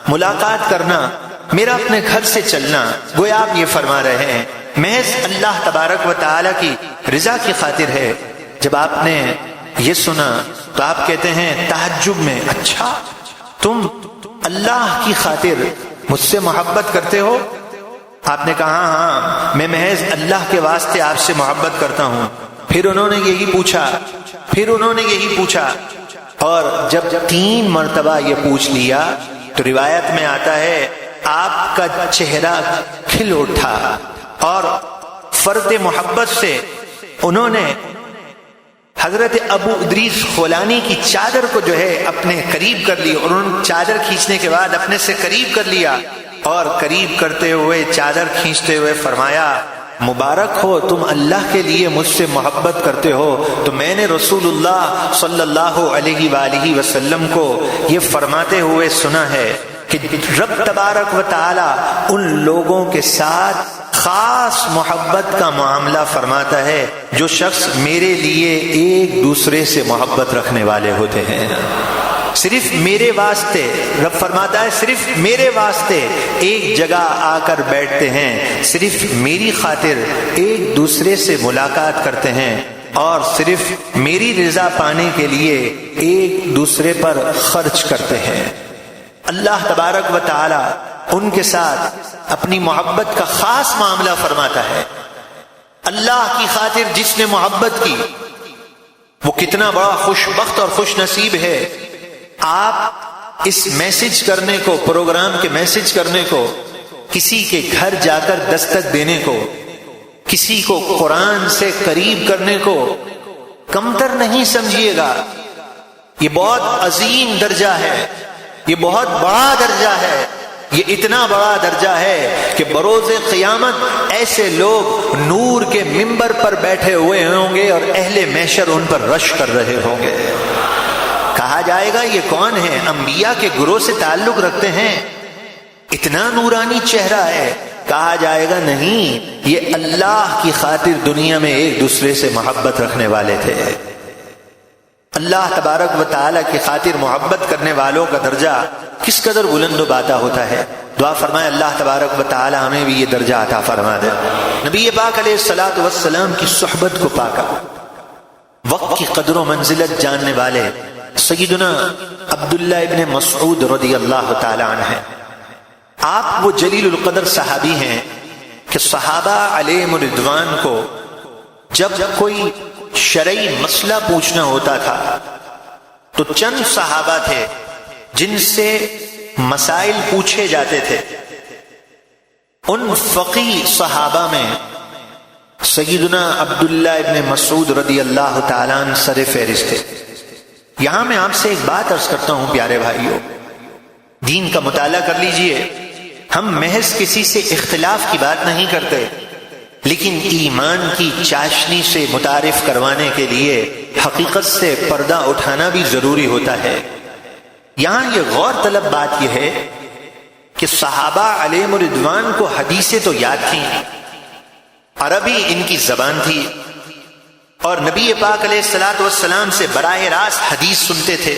ملاقات کرنا، میرا اپنے گھر سے چلنا، گویا آپ یہ فرما رہے ہیں محض اللہ تبارک و تعالی کی رضا کی خاطر ہے۔ جب آپ نے یہ سنا تو آپ کہتے ہیں تعجب میں، اچھا تم اللہ کی خاطر مجھ سے محبت کرتے ہو؟ آپ نے کہا ہاں میں محض اللہ کے واسطے آپ سے محبت کرتا ہوں۔ پھر انہوں نے یہی پوچھا، اور جب 3 مرتبہ یہ پوچھ لیا تو روایت میں آتا ہے آپ کا چہرہ کھل اٹھا، اور فرط محبت سے انہوں نے حضرت ابو ادریس خولانی کی چادر کو جو ہے اپنے قریب کر لی، اور انہوں نے چادر کھینچنے کے بعد اپنے سے قریب کر لیا، اور قریب کرتے ہوئے چادر کھینچتے ہوئے فرمایا مبارک ہو تم اللہ کے لیے مجھ سے محبت کرتے ہو، تو میں نے رسول اللہ صلی اللہ علیہ وآلہ وسلم کو یہ فرماتے ہوئے سنا ہے کہ رب تبارک و تعالی ان لوگوں کے ساتھ خاص محبت کا معاملہ فرماتا ہے جو شخص میرے لیے ایک دوسرے سے محبت رکھنے والے ہوتے ہیں۔ صرف میرے واسطے، رب فرماتا ہے صرف میرے واسطے ایک جگہ آ کر بیٹھتے ہیں، صرف میری خاطر ایک دوسرے سے ملاقات کرتے ہیں، اور صرف میری رضا پانے کے لیے ایک دوسرے پر خرچ کرتے ہیں۔ اللہ تبارک و تعالی ان کے ساتھ اپنی محبت کا خاص معاملہ فرماتا ہے۔ اللہ کی خاطر جس نے محبت کی وہ کتنا بڑا خوش بخت اور خوش نصیب ہے۔ آپ اس میسج کرنے کو، پروگرام کے میسج کرنے کو، کسی کے گھر جا کر دستک دینے کو، کسی کو قرآن سے قریب کرنے کو کمتر نہیں سمجھیے گا۔ یہ بہت عظیم درجہ ہے، یہ بہت بڑا درجہ ہے، یہ اتنا بڑا درجہ ہے کہ بروز قیامت ایسے لوگ نور کے منبر پر بیٹھے ہوئے ہوں گے اور اہل محشر ان پر رش کر رہے ہوں گے۔ کہا جائے گا یہ کون ہے؟ انبیاء کے گروہ سے تعلق رکھتے ہیں، اتنا نورانی چہرہ ہے۔ کہا جائے گا نہیں، یہ اللہ کی خاطر دنیا میں ایک دوسرے سے محبت رکھنے والے تھے۔ اللہ تبارک و تعالیٰ کی خاطر محبت کرنے والوں کا درجہ کس قدر بلند و باتا ہوتا ہے۔ دعا فرمائے اللہ تبارک و تعالیٰ ہمیں بھی یہ درجہ عطا فرما دے۔ نبی پاک علیہ الصلوۃ والسلام کی صحبت کو پا کر وقت کی قدر و منزلت جاننے والے سیدنا عبداللہ ابن مسعود رضی اللہ تعالی عنہ ہیں۔ آپ وہ جلیل القدر صحابی ہیں کہ صحابہ علیہم رضوان کو جب کوئی شرعی مسئلہ پوچھنا ہوتا تھا تو چند صحابہ تھے جن سے مسائل پوچھے جاتے تھے۔ ان فقی صحابہ میں سیدنا عبداللہ ابن مسعود رضی اللہ تعالیٰ عنہ سر فہرست تھے۔ یہاں میں آپ سے ایک بات عرض کرتا ہوں پیارے بھائیوں، دین کا مطالعہ کر لیجئے۔ ہم محض کسی سے اختلاف کی بات نہیں کرتے، لیکن ایمان کی چاشنی سے متعارف کروانے کے لیے حقیقت سے پردہ اٹھانا بھی ضروری ہوتا ہے۔ یہاں یہ غور طلب بات یہ ہے کہ صحابہ علیہم رضوان کو حدیثیں تو یاد تھیں، عربی ان کی زبان تھی، اور نبی پاک علیہ الصلوۃ والسلام سے براہ راست حدیث سنتے تھے،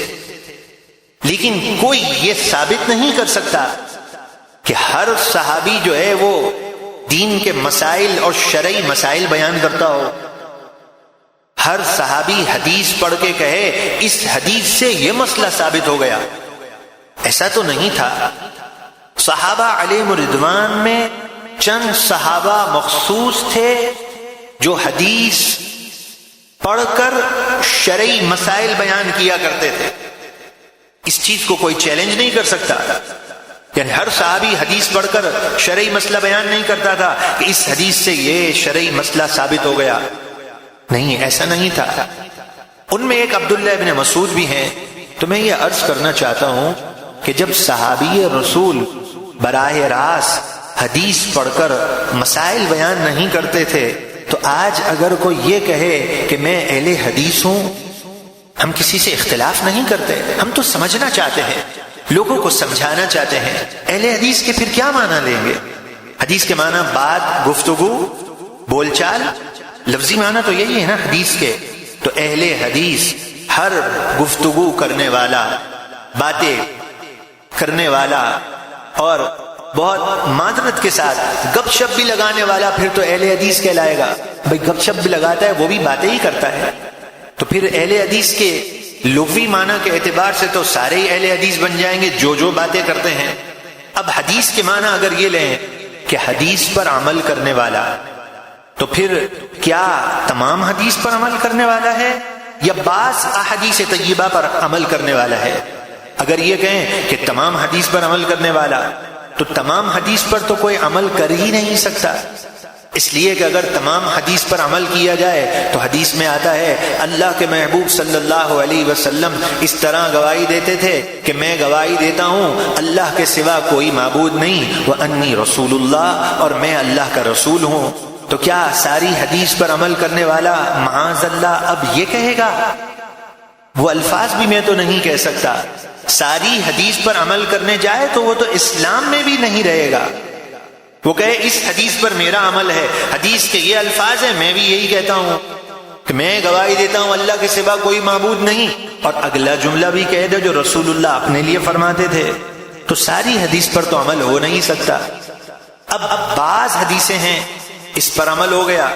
لیکن کوئی یہ ثابت نہیں کر سکتا کہ ہر صحابی جو ہے وہ دین کے مسائل اور شرعی مسائل بیان کرتا ہو، ہر صحابی حدیث پڑھ کے کہے اس حدیث سے یہ مسئلہ ثابت ہو گیا. ایسا تو نہیں تھا. صحابہ علیہم رضوان میں چند صحابہ مخصوص تھے جو حدیث پڑھ کر شرعی مسائل بیان کیا کرتے تھے. اس چیز کو کوئی چیلنج نہیں کر سکتا. یعنی ہر صحابی حدیث پڑھ کر شرعی مسئلہ بیان نہیں کرتا تھا کہ اس حدیث سے یہ شرعی مسئلہ ثابت ہو گیا. نہیں، ایسا نہیں تھا. ان میں ایک عبداللہ ابن مسعود بھی ہیں. تو میں یہ عرض کرنا چاہتا ہوں کہ جب صحابی رسول براہ راست حدیث پڑھ کر مسائل بیان نہیں کرتے تھے، تو آج اگر کوئی یہ کہے کہ میں اہل حدیث ہوں، ہم کسی سے اختلاف نہیں کرتے، ہم تو سمجھنا چاہتے ہیں، لوگوں کو سمجھانا چاہتے ہیں. اہل حدیث کے پھر کیا معنی لیں گے؟ حدیث کے معنی بات، گفتگو، بول چال، لفظی معنی تو یہی ہے نا حدیث کے. تو اہل حدیث ہر گفتگو کرنے والا، باتیں کرنے والا اور بہت معذرت کے ساتھ گپ شپ بھی لگانے والا پھر تو اہل حدیث کہلائے گا. بھئی گپ شپ بھی لگاتا ہے وہ بھی باتیں ہی کرتا ہے. تو پھر اہل حدیث کے لغوی معنی کے اعتبار سے تو سارے ہی اہل حدیث بن جائیں گے جو باتیں کرتے ہیں. اب حدیث کے معنی اگر یہ لیں کہ حدیث پر عمل کرنے والا، تو پھر کیا تمام حدیث پر عمل کرنے والا ہے یا بعض احادیث طیبہ پر عمل کرنے والا ہے؟ اگر یہ کہیں کہ تمام حدیث پر عمل کرنے والا، تو تمام حدیث پر تو کوئی عمل کر ہی نہیں سکتا. اس لیے کہ اگر تمام حدیث پر عمل کیا جائے تو حدیث میں آتا ہے اللہ کے محبوب صلی اللہ علیہ وسلم اس طرح گواہی دیتے تھے کہ میں گواہی دیتا ہوں اللہ کے سوا کوئی معبود نہیں، وانی رسول اللہ، اور میں اللہ کا رسول ہوں. تو کیا ساری حدیث پر عمل کرنے والا معاذ اللہ اب یہ کہے گا؟ وہ الفاظ بھی میں تو نہیں کہہ سکتا. ساری حدیث پر عمل کرنے جائے تو وہ تو اسلام میں بھی نہیں رہے گا. وہ کہے اس حدیث پر میرا عمل ہے، حدیث کے یہ الفاظ ہیں، میں بھی یہی کہتا ہوں کہ میں گواہی دیتا ہوں اللہ کے سوا کوئی معبود نہیں، اور اگلا جملہ بھی کہہ دے جو رسول اللہ اپنے لیے فرماتے تھے. تو ساری حدیث پر تو عمل ہو نہیں سکتا. اب بعض حدیثیں ہیں اس پر عمل ہو گیا،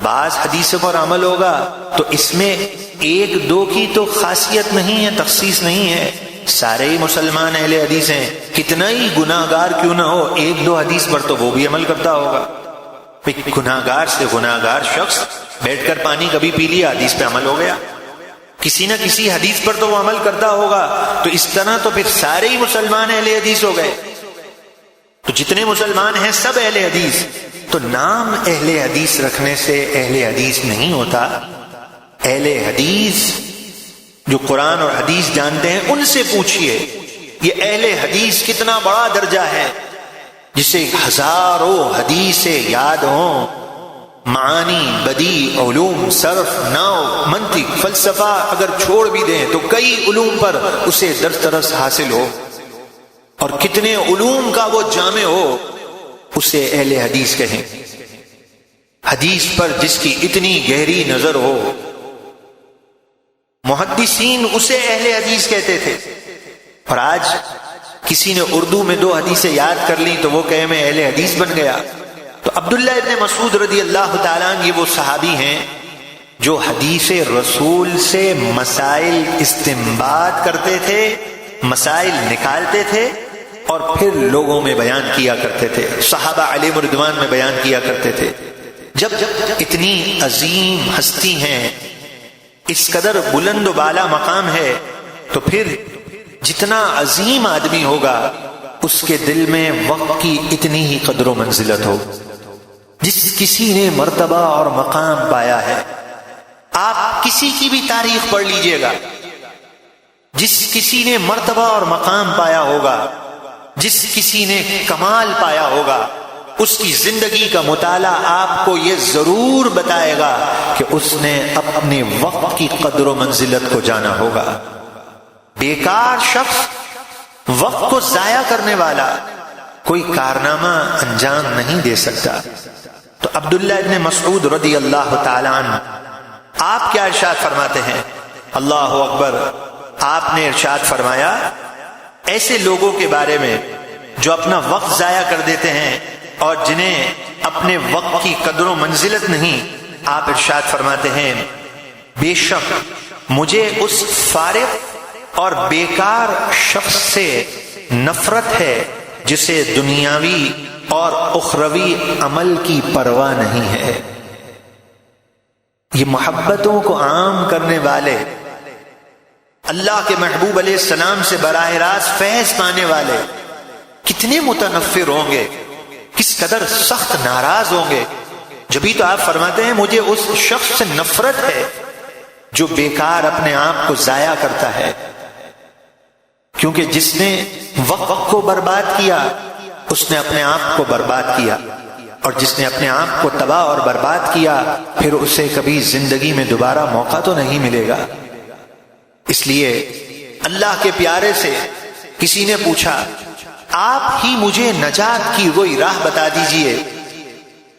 بعض حدیثوں پر عمل ہوگا، تو اس میں ایک دو کی تو خاصیت نہیں ہے، تخصیص نہیں ہے. سارے ہی مسلمان اہل حدیث ہیں، کتنا ہی گناہگار کیوں نہ ہو، ایک دو حدیث پر تو وہ بھی عمل کرتا ہوگا. گناہگار سے گناہگار شخص بیٹھ کر پانی کبھی پی لیا، حدیث پہ عمل ہو گیا، کسی نہ کسی حدیث پر تو وہ عمل کرتا ہوگا. تو اس طرح تو پھر سارے ہی مسلمان اہل حدیث ہو گئے. تو جتنے مسلمان ہیں سب اہل حدیث. تو نام اہل حدیث رکھنے سے اہل حدیث نہیں ہوتا. اہل حدیث جو قرآن اور حدیث جانتے ہیں ان سے پوچھئے یہ اہل حدیث کتنا بڑا درجہ ہے جسے ہزاروں حدیثیں یاد ہوں، معانی، بدیع، علوم، صرف، نحو، منطق، فلسفہ اگر چھوڑ بھی دیں تو کئی علوم پر اسے دسترس حاصل ہو، اور کتنے علوم کا وہ جامع ہو، اسے اہل حدیث کہیں. حدیث پر جس کی اتنی گہری نظر ہو، محدثین اسے اہل حدیث کہتے تھے. اور آج کسی نے اردو میں 2 حدیثیں یاد کر لی تو وہ کہے میں اہل حدیث بن گیا. تو عبداللہ ابن مسعود رضی اللہ تعالیٰ عنہ یہ وہ صحابی ہیں جو حدیث رسول سے مسائل استنباط کرتے تھے، مسائل نکالتے تھے اور پھر لوگوں میں بیان کیا کرتے تھے، صحابہ علیہم رضوان میں بیان کیا کرتے تھے. جب اتنی عظیم ہستی ہیں، اس قدر بلند و بالا مقام ہے، تو پھر جتنا عظیم آدمی ہوگا اس کے دل میں وقت کی اتنی ہی قدر و منزلت ہو. جس کسی نے مرتبہ اور مقام پایا ہے، آپ کسی کی بھی تاریخ پڑھ لیجئے گا، جس کسی نے مرتبہ اور مقام پایا ہوگا، جس کسی نے کمال پایا ہوگا، اس کی زندگی کا مطالعہ آپ کو یہ ضرور بتائے گا کہ اس نے اپنے وقت کی قدر و منزلت کو جانا ہوگا. بیکار شخص، وقت کو ضائع کرنے والا کوئی کارنامہ انجام نہیں دے سکتا. تو عبداللہ ابن مسعود رضی اللہ تعالیٰ عنہ آپ کیا ارشاد فرماتے ہیں؟ اللہ اکبر. آپ نے ارشاد فرمایا ایسے لوگوں کے بارے میں جو اپنا وقت ضائع کر دیتے ہیں اور جنہیں اپنے وقت کی قدر و منزلت نہیں، آپ ارشاد فرماتے ہیں بے شک مجھے اس فارغ اور بیکار شخص سے نفرت ہے جسے دنیاوی اور اخروی عمل کی پرواہ نہیں ہے۔ یہ محبتوں کو عام کرنے والے، اللہ کے محبوب علیہ السلام سے براہ راست فیض پانے والے کتنے متنفر ہوں گے، کس قدر سخت ناراض ہوں گے۔ جبھی تو آپ فرماتے ہیں مجھے اس شخص سے نفرت ہے جو بیکار اپنے آپ کو ضائع کرتا ہے، کیونکہ جس نے وقت کو برباد کیا اس نے اپنے آپ کو برباد کیا، اور جس نے اپنے آپ کو تباہ اور برباد کیا پھر اسے کبھی زندگی میں دوبارہ موقع تو نہیں ملے گا۔ اس لیے اللہ کے پیارے سے کسی نے پوچھا آپ ہی مجھے نجات کی کوئی راہ بتا دیجئے،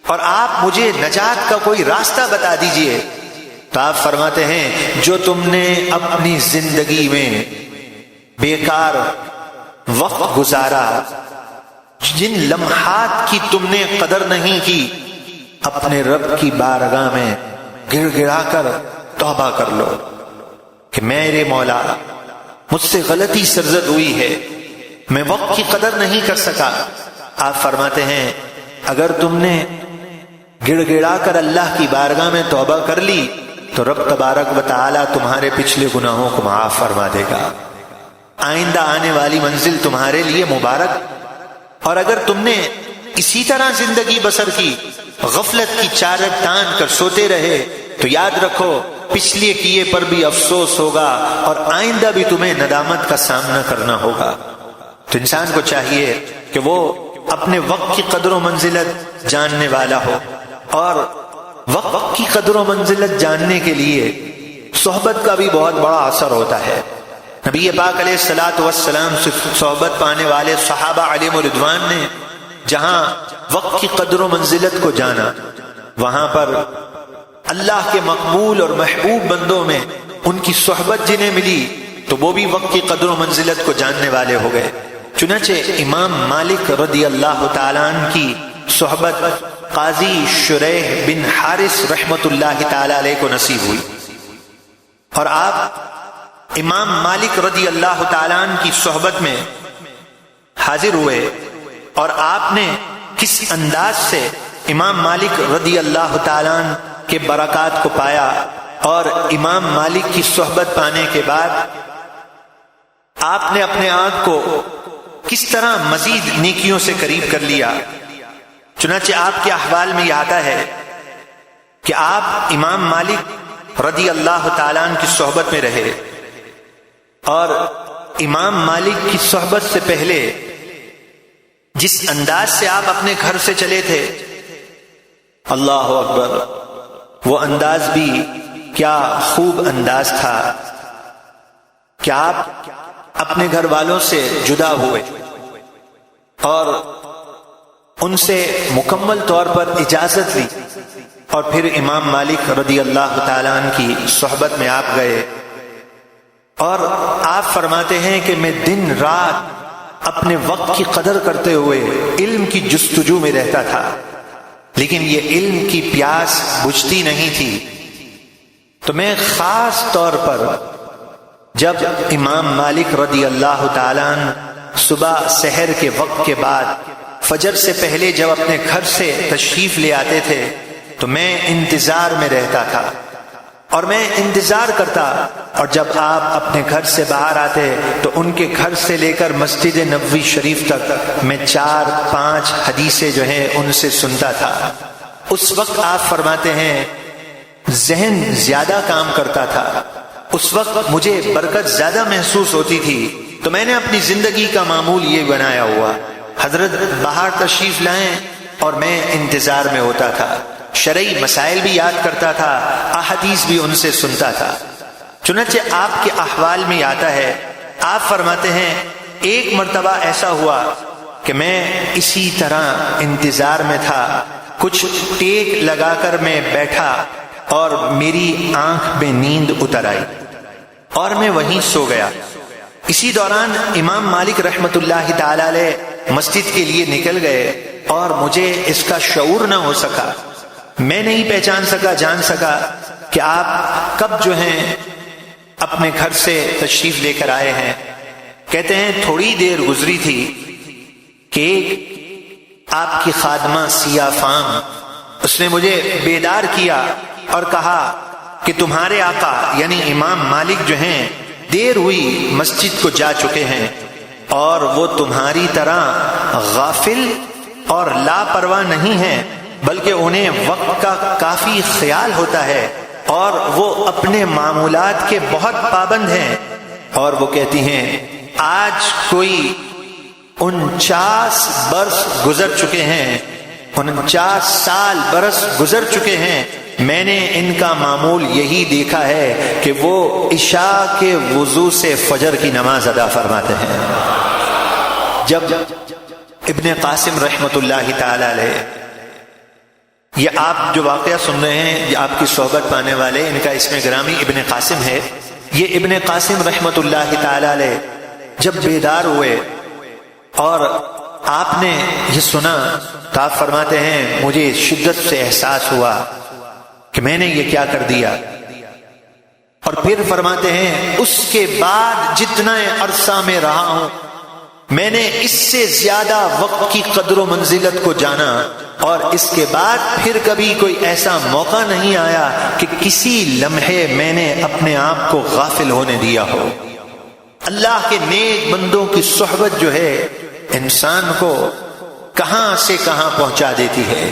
اور آپ مجھے نجات کا کوئی راستہ بتا دیجئے، تو آپ فرماتے ہیں جو تم نے اپنی زندگی میں بیکار وقت گزارا، جن لمحات کی تم نے قدر نہیں کی، اپنے رب کی بارگاہ میں گڑ گڑا کر توبہ کر لو کہ میرے مولا مجھ سے غلطی سرزد ہوئی ہے، میں وقت کی قدر نہیں کر سکا۔ آپ فرماتے ہیں اگر تم نے گڑ گڑا کر اللہ کی بارگاہ میں توبہ کر لی تو رب تبارک و تعالی تمہارے پچھلے گناہوں کو معاف فرما دے گا، آئندہ آنے والی منزل تمہارے لیے مبارک۔ اور اگر تم نے اسی طرح زندگی بسر کی، غفلت کی چادر تان کر سوتے رہے، تو یاد رکھو پچھلے کیے پر بھی افسوس ہوگا اور آئندہ بھی تمہیں ندامت کا سامنا کرنا ہوگا۔ تو انسان کو چاہیے کہ وہ اپنے وقت کی قدر و منزلت جاننے والا ہو، اور وقت کی قدر و منزلت جاننے کے لیے صحبت کا بھی بہت بڑا اثر ہوتا ہے۔ نبی پاک علیہ الصلوۃ والسلام سے صحبت پانے والے صحابہ علیہم رضوان نے جہاں وقت کی قدر و منزلت کو جانا، وہاں پر اللہ کے مقبول اور محبوب بندوں میں ان کی صحبت جنہیں ملی تو وہ بھی وقت کی قدر و منزلت کو جاننے والے ہو گئے۔ چنانچہ امام مالک رضی اللہ تعالیٰ عنہ کی صحبت قاضی شریح بن حارث رحمت اللہ تعالیٰ علیہ کو نصیب ہوئی، اور آپ امام مالک رضی اللہ تعالیٰ عنہ کی صحبت میں حاضر ہوئے، اور آپ نے کس انداز سے امام مالک رضی اللہ تعالیٰ عنہ کے برکات کو پایا، اور امام مالک کی صحبت پانے کے بعد آپ نے اپنے آپ کو کس طرح مزید نیکیوں سے قریب کر لیا۔ چنانچہ آپ کے احوال میں یہ آتا ہے کہ آپ امام مالک رضی اللہ تعالیٰ عنہ کی صحبت میں رہے، اور امام مالک کی صحبت سے پہلے جس انداز سے آپ اپنے گھر سے چلے تھے، اللہ اکبر، وہ انداز بھی کیا خوب انداز تھا کہ آپ اپنے گھر والوں سے جدا ہوئے اور ان سے مکمل طور پر اجازت لی، اور پھر امام مالک رضی اللہ تعالیٰ عنہ کی صحبت میں آپ گئے، اور آپ فرماتے ہیں کہ میں دن رات اپنے وقت کی قدر کرتے ہوئے علم کی جستجو میں رہتا تھا، لیکن یہ علم کی پیاس بجھتی نہیں تھی۔ تو میں خاص طور پر جب امام مالک رضی اللہ تعالیٰ عنہ صبح سحر کے وقت کے بعد فجر سے پہلے جب اپنے گھر سے تشریف لے آتے تھے تو میں انتظار میں رہتا تھا، اور میں انتظار کرتا، اور جب آپ اپنے گھر سے باہر آتے تو ان کے گھر سے لے کر مسجد نبوی شریف تک میں 4-5 حدیثیں جو ہیں ان سے سنتا تھا۔ اس وقت آپ فرماتے ہیں ذہن زیادہ کام کرتا تھا، اس وقت مجھے برکت زیادہ محسوس ہوتی تھی، تو میں نے اپنی زندگی کا معمول یہ بنایا ہوا، حضرت باہر تشریف لائیں اور میں انتظار میں ہوتا تھا، شرعی مسائل بھی یاد کرتا تھا، احادیث بھی ان سے سنتا تھا۔ چنانچہ آپ کے احوال میں آتا ہے، آپ فرماتے ہیں ایک مرتبہ ایسا ہوا کہ میں اسی طرح انتظار میں تھا، کچھ ٹیک لگا کر میں بیٹھا اور میری آنکھ میں نیند اتر آئی اور میں وہیں سو گیا۔ اسی دوران امام مالک رحمت اللہ تعالی علیہ مسجد کے لیے نکل گئے اور مجھے اس کا شعور نہ ہو سکا، میں نہیں پہچان سکا، جان سکا کہ آپ کب جو ہیں اپنے گھر سے تشریف لے کر آئے ہیں۔ کہتے ہیں تھوڑی دیر گزری تھی کہ آپ کی خادمہ سیاہ فام، اس نے مجھے بیدار کیا اور کہا کہ تمہارے آقا یعنی امام مالک جو ہیں دیر ہوئی مسجد کو جا چکے ہیں، اور وہ تمہاری طرح غافل اور لاپرواہ نہیں ہیں، بلکہ انہیں وقت کا کافی خیال ہوتا ہے اور وہ اپنے معمولات کے بہت پابند ہیں۔ اور وہ کہتی ہیں آج کوئی 49 برس گزر چکے ہیں، 49 سال برس گزر چکے ہیں، میں نے ان کا معمول یہی دیکھا ہے کہ وہ عشاء کے وضو سے فجر کی نماز ادا فرماتے ہیں۔ جب ابن قاسم رحمت اللہ تعالی علیہ، یہ آپ جو واقعہ سن رہے ہیں، یہ آپ کی صحبت پانے والے، ان کا اسم گرامی ابن قاسم ہے۔ یہ ابن قاسم رحمت اللہ تعالی علیہ جب بیدار ہوئے اور آپ نے یہ سنا تو آپ فرماتے ہیں مجھے شدت سے احساس ہوا کہ میں نے یہ کیا کر دیا، اور پھر فرماتے ہیں اس کے بعد جتنا عرصہ میں رہا ہوں میں نے اس سے زیادہ وقت کی قدر و منزلت کو جانا، اور اس کے بعد پھر کبھی کوئی ایسا موقع نہیں آیا کہ کسی لمحے میں نے اپنے آپ کو غافل ہونے دیا ہو۔ اللہ کے نیک بندوں کی صحبت جو ہے انسان کو کہاں سے کہاں پہنچا دیتی ہے۔